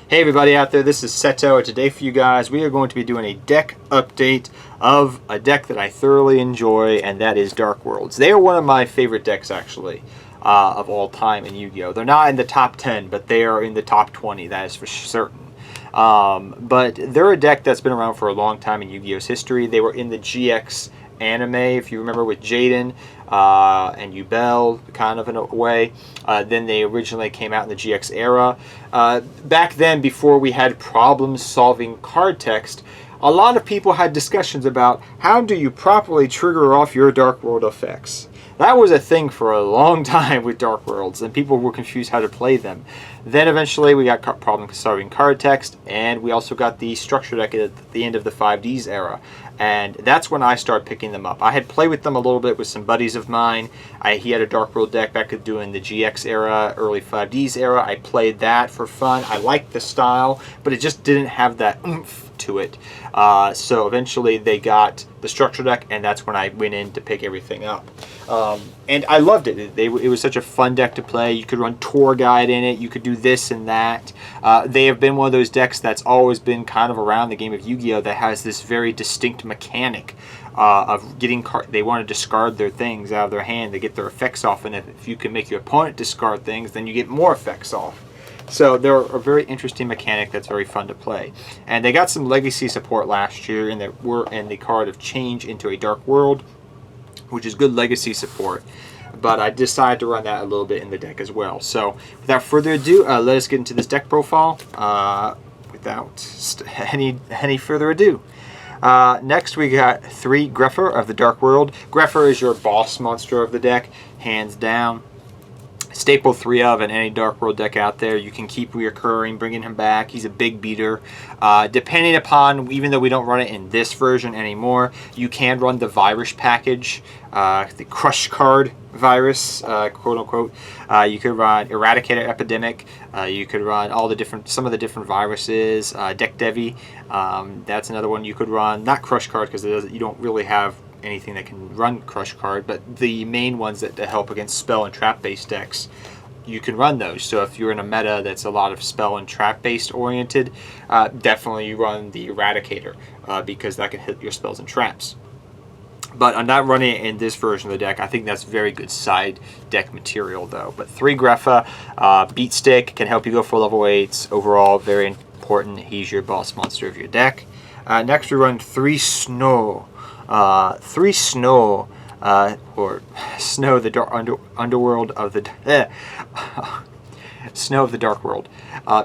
Hey everybody out there, this is Seto, and today for you guys we are going to be doing a deck update of a deck that I thoroughly enjoy, and that is Dark Worlds. They are one of my favorite decks actually of all time in Yu-Gi-Oh! They're not in the top 10, but they are in the top 20, that is for certain. But they're a deck that's been around for a long time in Yu-Gi-Oh's history. They were in the GX anime, if you remember, with Jaden and Yubel, kind of in a way. Then they originally came out in the GX era. Back then, before we had problems solving card text, a lot of people had discussions about how do you properly trigger off your Dark World effects. That was a thing for a long time with Dark Worlds, and people were confused how to play them. Then eventually we got problems solving card text, and we also got the structure deck at the end of the 5Ds era. And that's when I started picking them up. I had played with them a little bit with some buddies of mine. He had a Dark World deck back doing the GX era, early 5Ds era. I played that for fun. I liked the style, but it just didn't have that oomph to it. So eventually they got the structure deck, and that's when I went in to pick everything up. And I loved it. It was such a fun deck to play. You could run Tour Guide in it. You could do this and that. They have been one of those decks that's always been kind of around the game of Yu-Gi-Oh! That has this very distinct mechanic of getting they want to discard their things out of their hand to get their effects off, and if you can make your opponent discard things, then you get more effects off. So they're a very interesting mechanic that's very fun to play. And they got some legacy support last year, and that were in the card of Change into a Dark World, which is good legacy support. But I decided to run that a little bit in the deck as well. So without further ado, let us get into this deck profile without any further ado. Next we got 3 Grepher of the Dark World. Grepher is your boss monster of the deck, hands down. Staple 3 of in any Dark World deck out there. You can keep reoccurring, bringing him back. He's a big beater. Depending upon, even though we don't run it in this version anymore, you can run the virus package, the Crush card virus, quote unquote. You could run Eradicator Epidemic. You could run some of the different viruses. Deck Devi. That's another one you could run. Not Crush card, because you don't really have anything that can run Crush card, but the main ones that help against spell and trap based decks, you can run those. So if you're in a meta that's a lot of spell and trap based oriented, definitely you run the Eradicator, because that can hit your spells and traps. But I'm not running it in this version of the deck. I think that's very good side deck material though. But 3 Grepha, Beat Stick can help you go for level 8s. Overall, very important. He's your boss monster of your deck. Next we run 3 Snow. 3 Snow, or Snow, the underworld of the Snow of the Dark World,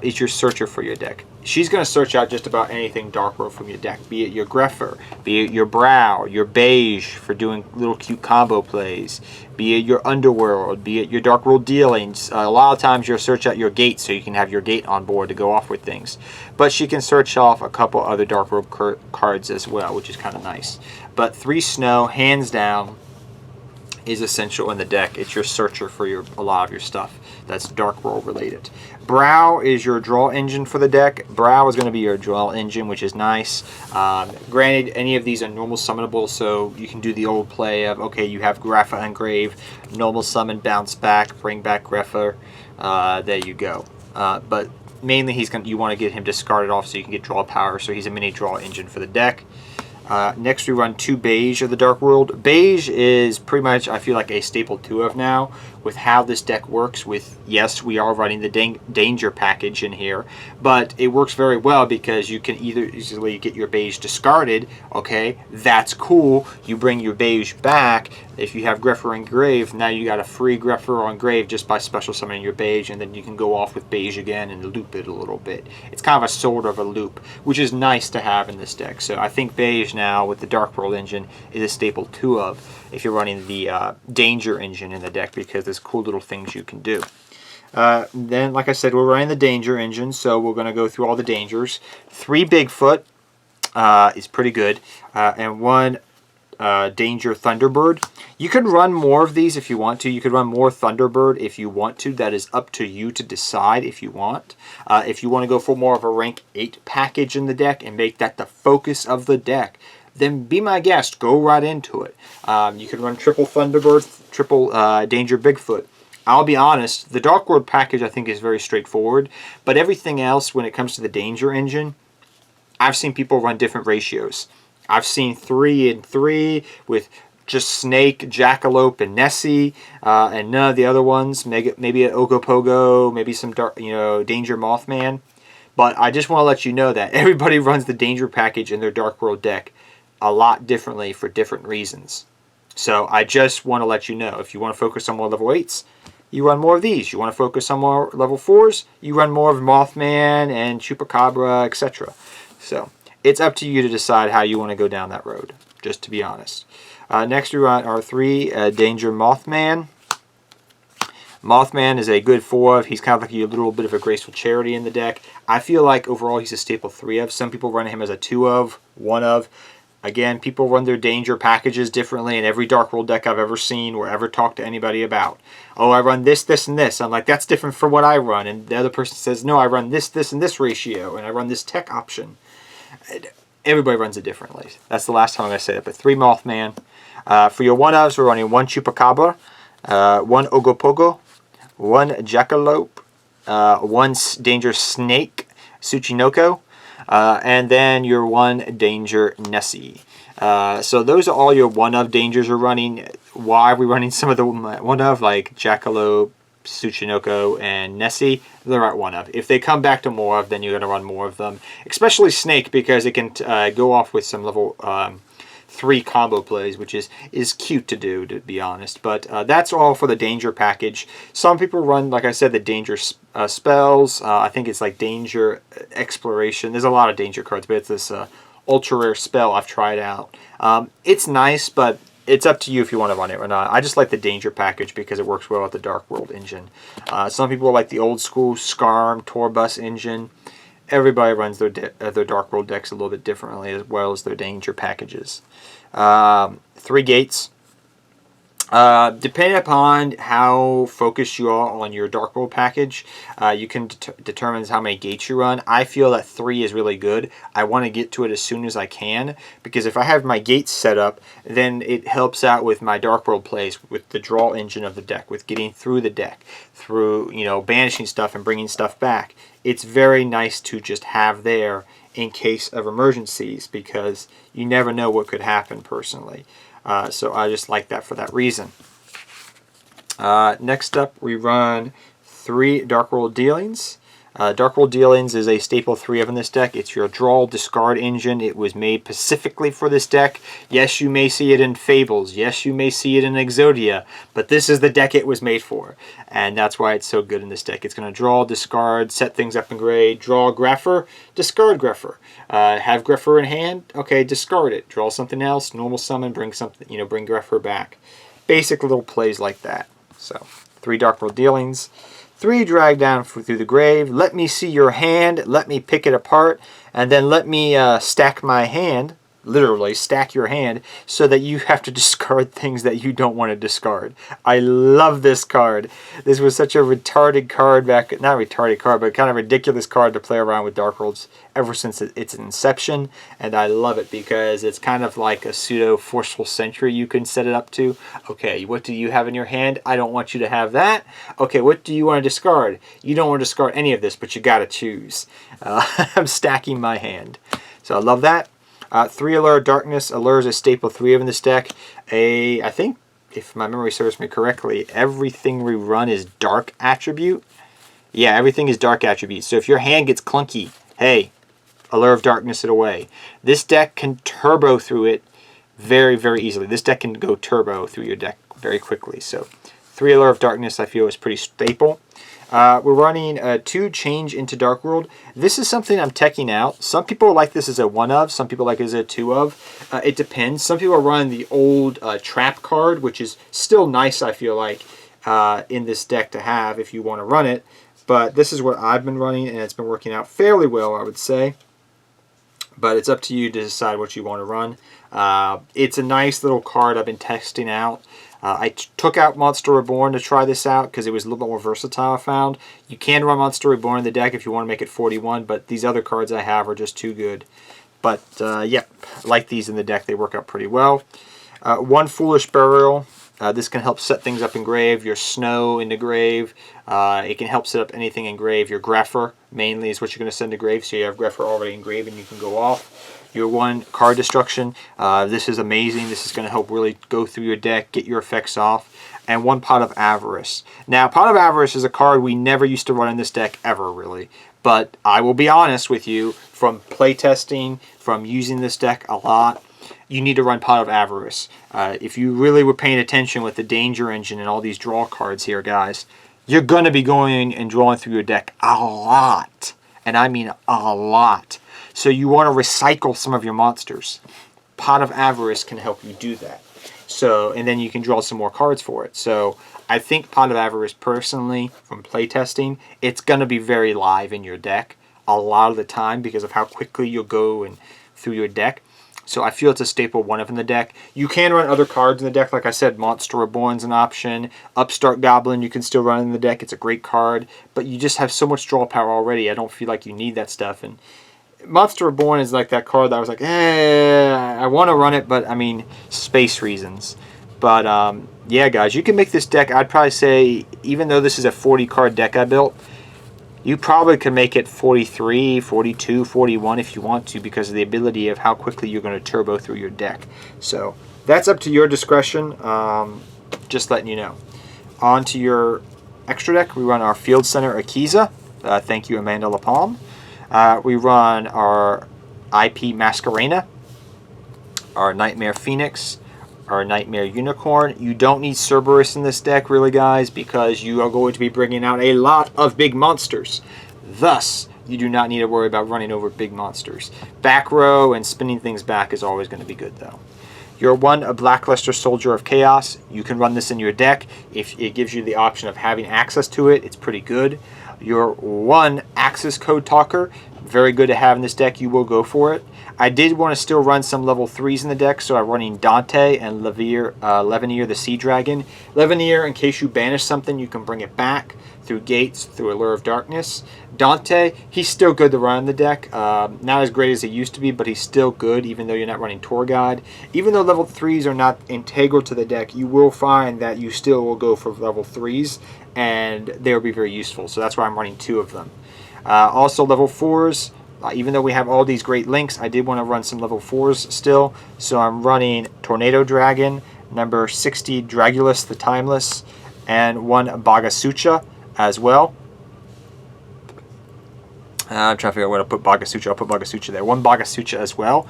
is your searcher for your deck. She's going to search out just about anything Dark World from your deck, be it your Grepher, be it your Brow, your Beige for doing little cute combo plays, be it your Underworld, be it your Dark World dealings. A lot of times you'll search out your Gate so you can have your Gate on board to go off with things. But she can search off a couple other Dark World cards as well, which is kind of nice. But 3 Snow, hands down, is essential in the deck. It's your searcher for a lot of your stuff that's Dark World related. Brow is your draw engine for the deck. Brow is going to be your draw engine, which is nice. Granted, any of these are normal summonable, so you can do the old play of, okay, you have Grepha Engrave, normal summon, bounce back, bring back Grepha. There you go. But mainly you want to get him discarded off so you can get draw power, so he's a mini draw engine for the deck. Next we run 2 Beige of the Dark World. Beige is pretty much, I feel like, a staple 2 of now with how this deck works with, yes, we are running the Danger package in here, but it works very well because you can either easily get your Beige discarded, okay, that's cool, you bring your Beige back. If you have Grepher Engrave, now you got a free Grepher Engrave just by special summoning your Beige, and then you can go off with Beige again and loop it a little bit. It's kind of a sort of a loop, which is nice to have in this deck. So I think Beige now with the Dark World engine is a staple 2 of if you're running the Danger engine in the deck, because there's cool little things you can do. Then, like I said, we're running the Danger engine, so we're going to go through all the dangers. 3 Bigfoot is pretty good, and 1 Danger Thunderbird. You can run more of these if you want to. You could run more Thunderbird if you want to. That is up to you to decide if you want. If you want to go for more of a rank 8 package in the deck and make that the focus of the deck, then be my guest. Go right into it. You can run triple Thunderbird, triple Danger Bigfoot. I'll be honest, the Dark World package I think is very straightforward, but everything else when it comes to the Danger engine, I've seen people run different ratios. I've seen 3 and 3 with just Snake, Jackalope, and Nessie, and none of the other ones. Maybe an Ogopogo, maybe some dark, Danger Mothman. But I just want to let you know that everybody runs the Danger package in their Dark World deck a lot differently for different reasons. So I just want to let you know, if you want to focus on more level 8s, you run more of these. You want to focus on more level 4s, you run more of Mothman and Chupacabra, etc. So it's up to you to decide how you want to go down that road, just to be honest. Next we run our 3 Danger Mothman. Mothman is a good 4 of. He's kind of like a little bit of a graceful charity in the deck. I feel like overall he's a staple 3 of. Some people run him as a 2 of, 1 of. Again, people run their Danger packages differently in every Dark World deck I've ever seen or ever talked to anybody about. Oh, I run this, this, and this. I'm like, that's different from what I run. And the other person says, no, I run this, this, and this ratio. And I run this tech option. Everybody runs it differently. That's the last time I'm going to say that. But 3 Mothman. For your 1-ofs, we're running 1 Chupacabra, 1 Ogopogo, 1 Jackalope, 1 Danger Snake, Tsuchinoko, and then your 1 Danger Nessie. So those are all your 1-of dangers we're running. Why are we running some of the 1-of, like Jackalope, Tsuchinoko, and Nessie? They're at 1-of. If they come back to more of, then you're going to run more of them. Especially Snake, because it can go off with some level 3 combo plays, which is cute to do, to be honest. But that's all for the Danger package. Some people run, like I said, the Danger spells. I think it's like Danger Exploration. There's a lot of Danger cards, but it's this ultra rare spell I've tried out. It's nice, but it's up to you if you want to run it or not. I just like the Danger package because it works well with the Dark World engine. Some people like the old school Skarm Torbus engine. Everybody runs their Dark World decks a little bit differently, as well as their Danger packages. 3 gates. Depending upon how focused you are on your Dark World package, you can determine how many gates you run. I feel that 3 is really good. I want to get to it as soon as I can, because if I have my gates set up, then it helps out with my Dark World plays, with the draw engine of the deck, with getting through the deck, through banishing stuff and bringing stuff back. It's very nice to just have there in case of emergencies, because you never know what could happen personally. So I just like that for that reason. Next up, we run 3 Dark World Dealings. Dark World Dealings is a staple 3 of in this deck. It's your draw discard engine. It was made specifically for this deck. Yes, you may see it in Fables. Yes, you may see it in Exodia. But this is the deck it was made for. And that's why it's so good in this deck. It's going to draw, discard, set things up in grade, draw Greffer, discard Greffer. Have Greffer in hand? Okay, discard it. Draw something else, normal summon, bring something, bring Greffer back. Basic little plays like that. So, 3 Dark World Dealings. 3 drag down through the grave. Let me see your hand. Let me pick it apart. And then let me stack my hand. Literally, stack your hand so that you have to discard things that you don't want to discard. I love this card. This was such a retarded card back, not retarded card, but kind of ridiculous card to play around with Dark Worlds ever since its inception. And I love it because it's kind of like a pseudo forceful sentry you can set it up to. Okay, what do you have in your hand? I don't want you to have that. Okay, what do you want to discard? You don't want to discard any of this, but you got to choose. I'm stacking my hand. So I love that. 3 Allure Darkness. Allure is a staple 3 of in this deck. I think, if my memory serves me correctly, everything we run is dark attribute. Yeah, everything is dark attribute. So if your hand gets clunky, hey, Allure of Darkness it away. This deck can turbo through it very, very easily. This deck can go turbo through your deck very quickly. So 3 Allure of Darkness I feel is pretty staple. We're running 2 Change into Dark World. This is something I'm teching out. Some people like this as a 1-of. Some people like it as a 2-of. It depends. Some people are running the old Trap card, which is still nice, I feel like, in this deck to have if you want to run it. But this is what I've been running, and it's been working out fairly well, I would say. But it's up to you to decide what you want to run. It's a nice little card I've been testing out. I took out Monster Reborn to try this out because it was a little bit more versatile, I found. You can run Monster Reborn in the deck if you want to make it 41, but these other cards I have are just too good. But, yeah, I like these in the deck. They work out pretty well. 1 Foolish Burial. This can help set things up in grave, your snow into grave. It can help set up anything in grave. Your grepher mainly is what you're going to send to grave, so you have grepher already engraved and you can go off. Your 1 card destruction. This is amazing. This is going to help really go through your deck, get your effects off. And 1 Pot of Avarice. Now, Pot of Avarice is a card we never used to run in this deck ever, really. But I will be honest with you, from playtesting, from using this deck a lot, you need to run Pot of Avarice. If you really were paying attention with the Danger Engine and all these draw cards here, guys, you're going to be going and drawing through your deck a lot. And I mean a lot. So you want to recycle some of your monsters. Pot of Avarice can help you do that. So, and then you can draw some more cards for it. So I think Pot of Avarice, personally, from playtesting, it's going to be very live in your deck a lot of the time because of how quickly you'll go and through your deck. So I feel it's a staple 1 of in the deck. You can run other cards in the deck. Like I said, Monster Reborn's an option. Upstart Goblin you can still run in the deck. It's a great card. But you just have so much draw power already. I don't feel like you need that stuff. And Monster Reborn is like that card that I was like, I want to run it, but I mean, space reasons. But yeah, guys, you can make this deck. I'd probably say, even though this is a 40 card deck I built, you probably could make it 43, 42, 41 if you want to, because of the ability of how quickly you're going to turbo through your deck. So that's up to your discretion. Just letting you know. On to your extra deck, we run our Field Center Akiza. Thank you, Amanda LaPalme. We run our IP Masquerena, our Nightmare Phoenix, our Nightmare Unicorn. You don't need Cerberus in this deck, really, guys, because you are going to be bringing out a lot of big monsters. Thus, you do not need to worry about running over big monsters. Back row and spinning things back is always going to be good, though. Your 1 a Blackluster Soldier of Chaos. You can run this in your deck. If it gives you the option of having access to it, it's pretty good. Your 1 Axis Code Talker, very good to have in this deck. You will go for it. I did want to still run some level 3s in the deck, so I'm running Dante and Levenir the Sea Dragon. Levenir, in case you banish something, you can bring it back through Gates, through Allure of Darkness. Dante, he's still good to run in the deck. Not as great as he used to be, but he's still good, even though you're not running Tour Guide. Even though level 3s are not integral to the deck, you will find that you still will go for level 3s, and they'll be very useful. So that's why I'm running 2 of them. Also, level 4s. Even though we have all these great links, I did want to run some level 4s still. So I'm running Tornado Dragon, number 60 Dragulus the Timeless, and 1 Bagasucha as well. I'm trying to figure out where to put Bagasucha. I'll put Bagasucha there. 1 Bagasucha as well.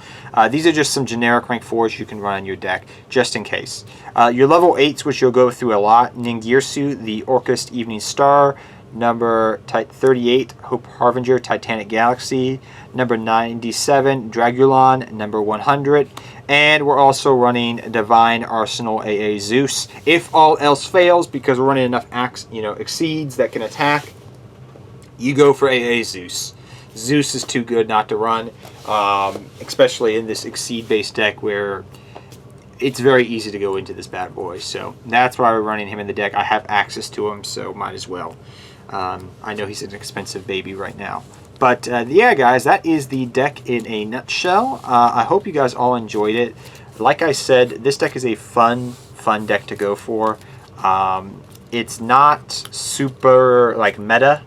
These are just some generic rank 4s you can run on your deck, just in case. Your level 8s, which you'll go through a lot, Ningirsu, the Orcust Evening Star, number 38, Hope Harbinger, Titanic Galaxy, number 97, Dragulon, number 100, and we're also running Divine Arsenal AA Zeus. If all else fails, because we're running enough exceeds that can attack, you go for AA Zeus. Zeus is too good not to run, especially in this exceed-based deck where it's very easy to go into this bad boy. So that's why we're running him in the deck. I have access to him, so might as well. I know he's an expensive baby right now. But yeah, guys, that is the deck in a nutshell. I hope you guys all enjoyed it. Like I said, this deck is a fun deck to go for. It's not super like meta,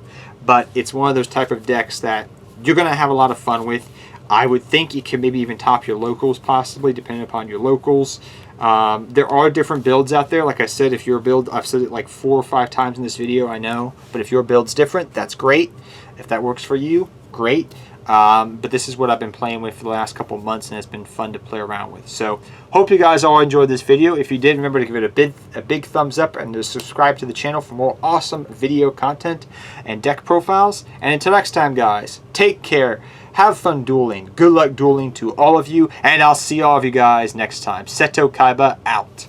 but it's one of those type of decks that you're going to have a lot of fun with. I would think it can maybe even top your locals, possibly, depending upon your locals. There are different builds out there. Like I said, if your build, I've said it like 4 or 5 times in this video, I know. But if your build's different, that's great. If that works for you, great. But this is what I've been playing with for the last couple of months, and it's been fun to play around with. So, hope you guys all enjoyed this video. If you did, remember to give it a big thumbs up and to subscribe to the channel for more awesome video content and deck profiles. And until next time, guys, take care. Have fun dueling. Good luck dueling to all of you, and I'll see all of you guys next time. Seto Kaiba out.